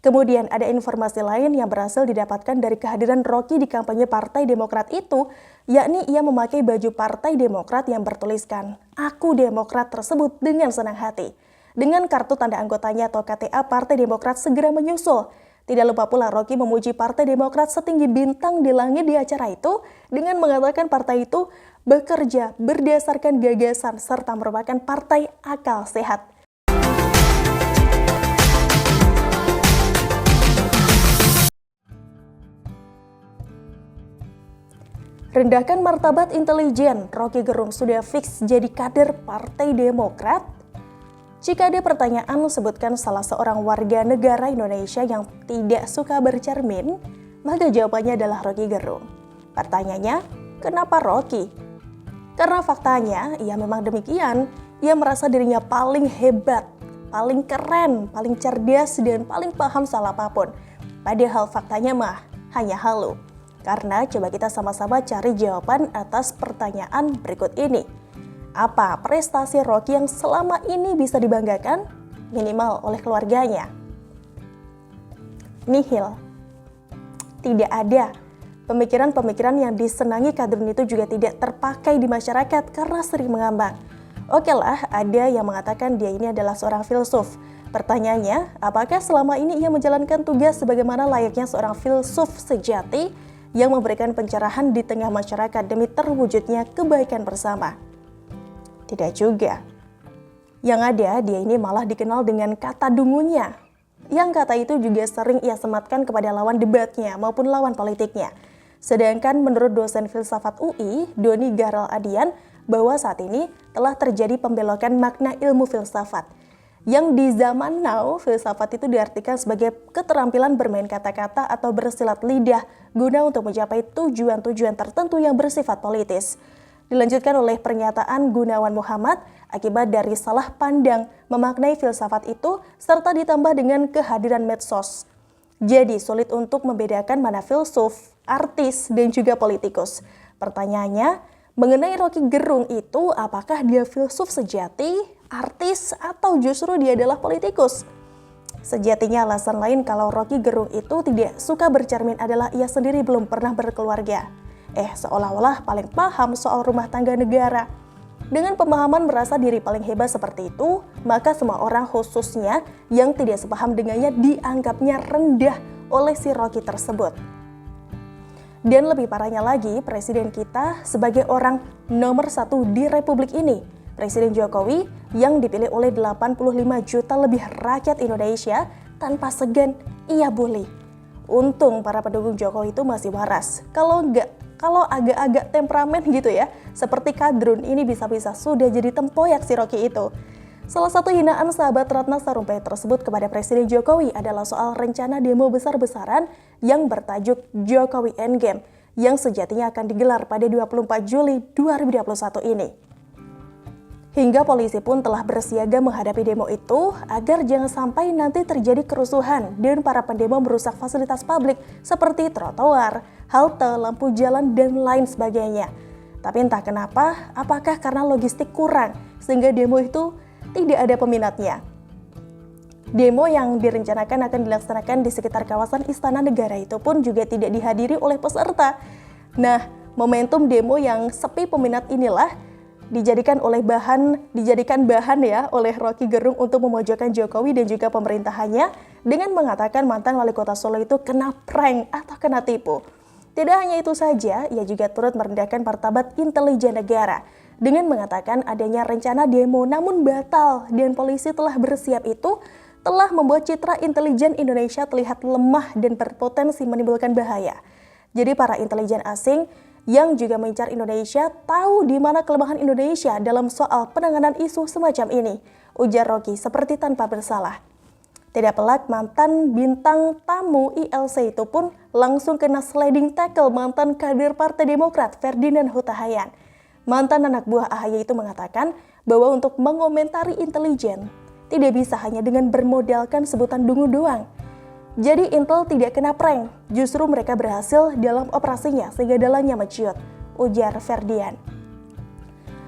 Kemudian ada informasi lain yang berhasil didapatkan dari kehadiran Rocky di kampanye Partai Demokrat itu, yakni ia memakai baju Partai Demokrat yang bertuliskan "Aku Demokrat" tersebut dengan senang hati. Dengan kartu tanda anggotanya atau KTA, Partai Demokrat segera menyusul. Tidak lupa pula Rocky memuji Partai Demokrat setinggi bintang di langit di acara itu dengan mengatakan partai itu bekerja berdasarkan gagasan serta merupakan partai akal sehat. Rendahkan martabat intelijen, Rocky Gerung sudah fix jadi kader Partai Demokrat? Jika ada pertanyaan, sebutkan salah seorang warga negara Indonesia yang tidak suka bercermin, maka jawabannya adalah Rocky Gerung. Pertanyaannya, kenapa Rocky? Karena faktanya, ia memang demikian. Ia merasa dirinya paling hebat, paling keren, paling cerdas, dan paling paham soal apapun. Padahal faktanya mah hanya halu. Karena coba kita sama-sama cari jawaban atas pertanyaan berikut ini. Apa prestasi Rocky yang selama ini bisa dibanggakan? Minimal oleh keluarganya. Nihil. Tidak ada. Pemikiran-pemikiran yang disenangi kadrun itu juga tidak terpakai di masyarakat karena sering mengambang. Oke lah, ada yang mengatakan dia ini adalah seorang filsuf. Pertanyaannya, apakah selama ini ia menjalankan tugas sebagaimana layaknya seorang filsuf sejati yang memberikan pencerahan di tengah masyarakat demi terwujudnya kebaikan bersama? Tidak juga. Yang ada, dia ini malah dikenal dengan kata dungunya. Yang kata itu juga sering ia sematkan kepada lawan debatnya maupun lawan politiknya. Sedangkan menurut dosen filsafat UI, Doni Gahral Adian, bahwa saat ini telah terjadi pembelokan makna ilmu filsafat. Yang di zaman now, filsafat itu diartikan sebagai keterampilan bermain kata-kata atau bersilat lidah guna untuk mencapai tujuan-tujuan tertentu yang bersifat politis. Dilanjutkan oleh pernyataan Gunawan Muhammad akibat dari salah pandang memaknai filsafat itu serta ditambah dengan kehadiran medsos. Jadi sulit untuk membedakan mana filsuf, artis, dan juga politikus. Pertanyaannya, mengenai Rocky Gerung itu apakah dia filsuf sejati, artis, atau justru dia adalah politikus? Sejatinya alasan lain kalau Rocky Gerung itu tidak suka bercermin adalah ia sendiri belum pernah berkeluarga. Seolah-olah paling paham soal rumah tangga negara. Dengan pemahaman merasa diri paling hebat seperti itu, maka semua orang khususnya yang tidak sepaham dengannya dianggapnya rendah oleh si Rocky tersebut. Dan lebih parahnya lagi, presiden kita sebagai orang nomor 1 di Republik ini, Presiden Jokowi yang dipilih oleh 85 juta lebih rakyat Indonesia tanpa segan ia bully. Untung para pendukung Jokowi itu masih waras. Kalau agak-agak temperamen gitu ya, seperti kadrun ini bisa-bisa sudah jadi tempoyak si Rocky itu. Salah satu hinaan sahabat Ratna Sarumpait tersebut kepada Presiden Jokowi adalah soal rencana demo besar-besaran yang bertajuk Jokowi Endgame yang sejatinya akan digelar pada 24 Juli 2021 ini. Hingga polisi pun telah bersiaga menghadapi demo itu agar jangan sampai nanti terjadi kerusuhan dan para pendemo merusak fasilitas publik seperti trotoar, halte, lampu jalan, dan lain sebagainya. Tapi entah kenapa, apakah karena logistik kurang sehingga demo itu tidak ada peminatnya. Demo yang direncanakan akan dilaksanakan di sekitar kawasan Istana Negara itu pun juga tidak dihadiri oleh peserta. Nah, momentum demo yang sepi peminat inilah dijadikan bahan ya oleh Rocky Gerung untuk memojokkan Jokowi dan juga pemerintahannya dengan mengatakan mantan wali kota Solo itu kena prank atau kena tipu. Tidak hanya itu saja, ia juga turut merendahkan martabat intelijen negara dengan mengatakan adanya rencana demo namun batal dan polisi telah bersiap itu telah membuat citra intelijen Indonesia terlihat lemah dan berpotensi menimbulkan bahaya. Jadi para intelijen asing yang juga mengincar Indonesia tahu di mana kelemahan Indonesia dalam soal penanganan isu semacam ini, ujar Rocky seperti tanpa bersalah. Tidak pelak mantan bintang tamu ILC itu pun langsung kena sliding tackle mantan kader Partai Demokrat Ferdinand Huta Hayan. Mantan anak buah AHY itu mengatakan bahwa untuk mengomentari intelijen tidak bisa hanya dengan bermodalkan sebutan dungu doang. Jadi Intel tidak kena prank, justru mereka berhasil dalam operasinya sehingga dalamnya menciut, ujar Ferdian.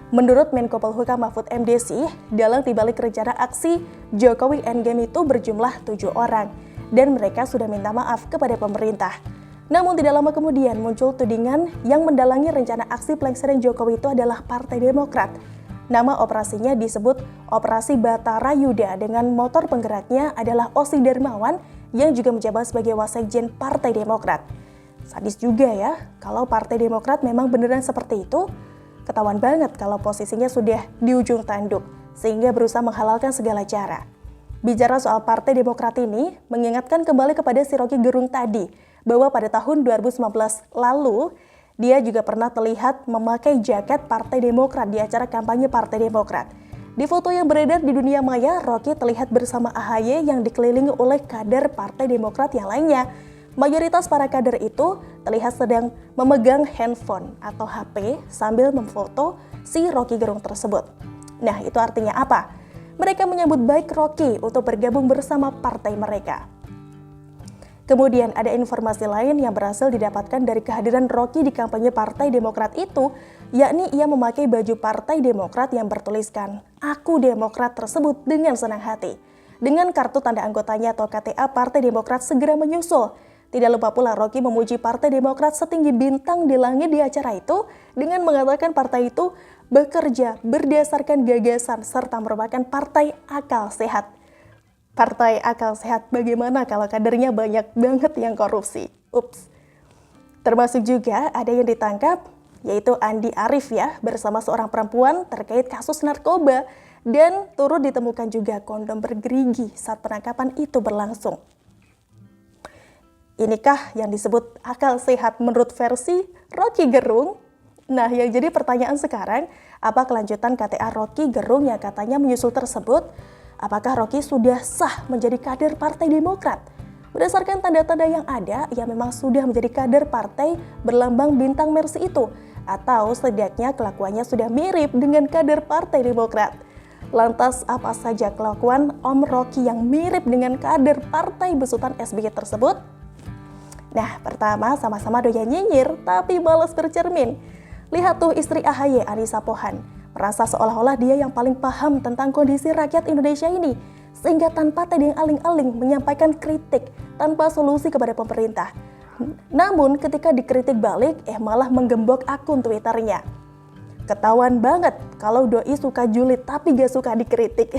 Menurut Menko Polhukam Mahfud MD sih, dalam dibalik rencana aksi Jokowi Endgame itu berjumlah 7 orang. dan mereka sudah minta maaf kepada pemerintah. Namun tidak lama kemudian muncul tudingan yang mendalangi rencana aksi pelengseran Jokowi itu adalah Partai Demokrat. Nama operasinya disebut Operasi Batara Yuda dengan motor penggeraknya adalah Osi Darmawan yang juga menjabat sebagai Wasekjen Partai Demokrat. Sadis juga ya, kalau Partai Demokrat memang beneran seperti itu, ketahuan banget kalau posisinya sudah di ujung tanduk, sehingga berusaha menghalalkan segala cara. Bicara soal Partai Demokrat ini, mengingatkan kembali kepada si Rocky Gerung tadi, bahwa pada tahun 2019 lalu, dia juga pernah terlihat memakai jaket Partai Demokrat di acara kampanye Partai Demokrat. Di foto yang beredar di dunia maya, Rocky terlihat bersama AHY yang dikelilingi oleh kader Partai Demokrat yang lainnya. Mayoritas para kader itu terlihat sedang memegang handphone atau HP sambil memfoto si Rocky Gerung tersebut. Nah, itu artinya apa? Mereka menyambut baik Rocky untuk bergabung bersama partai mereka. Kemudian ada informasi lain yang berhasil didapatkan dari kehadiran Rocky di kampanye Partai Demokrat itu, yakni ia memakai baju Partai Demokrat yang bertuliskan "Aku Demokrat" tersebut dengan senang hati. Dengan kartu tanda anggotanya atau KTA, Partai Demokrat segera menyusul. Tidak lupa pula Rocky memuji Partai Demokrat setinggi bintang di langit di acara itu dengan mengatakan partai itu bekerja berdasarkan gagasan serta merupakan partai akal sehat. Partai akal sehat bagaimana kalau kadernya banyak banget yang korupsi? Ups. Termasuk juga ada yang ditangkap, yaitu Andi Arief ya, bersama seorang perempuan terkait kasus narkoba. Dan turut ditemukan juga kondom bergerigi saat penangkapan itu berlangsung. Inikah yang disebut akal sehat menurut versi Rocky Gerung? Nah, yang jadi pertanyaan sekarang, apa kelanjutan KTA Rocky Gerung yang katanya menyusul tersebut? Apakah Rocky sudah sah menjadi kader Partai Demokrat? Berdasarkan tanda-tanda yang ada, ia memang sudah menjadi kader partai berlambang bintang Mercy itu. Atau setidaknya kelakuannya sudah mirip dengan kader Partai Demokrat. Lantas apa saja kelakuan Om Rocky yang mirip dengan kader partai besutan SBY tersebut? Nah, pertama sama-sama doyan nyinyir tapi malas bercermin. Lihat tuh istri AHY, Anissa Pohan, merasa seolah-olah dia yang paling paham tentang kondisi rakyat Indonesia ini, sehingga tanpa tedeng aling-aling menyampaikan kritik tanpa solusi kepada pemerintah. Namun ketika dikritik balik, malah menggembok akun Twitternya. Ketahuan banget kalau doi suka julid tapi gak suka dikritik.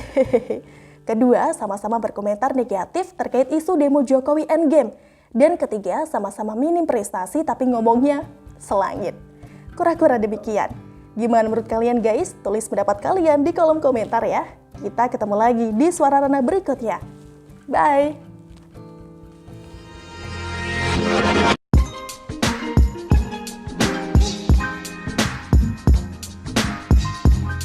Kedua, sama-sama berkomentar negatif terkait isu demo Jokowi Endgame. Dan ketiga, sama-sama minim prestasi tapi ngomongnya selangit. Kura-kura demikian. Gimana menurut kalian guys? Tulis pendapat kalian di kolom komentar ya. Kita ketemu lagi di Suara Ranah berikutnya. Bye!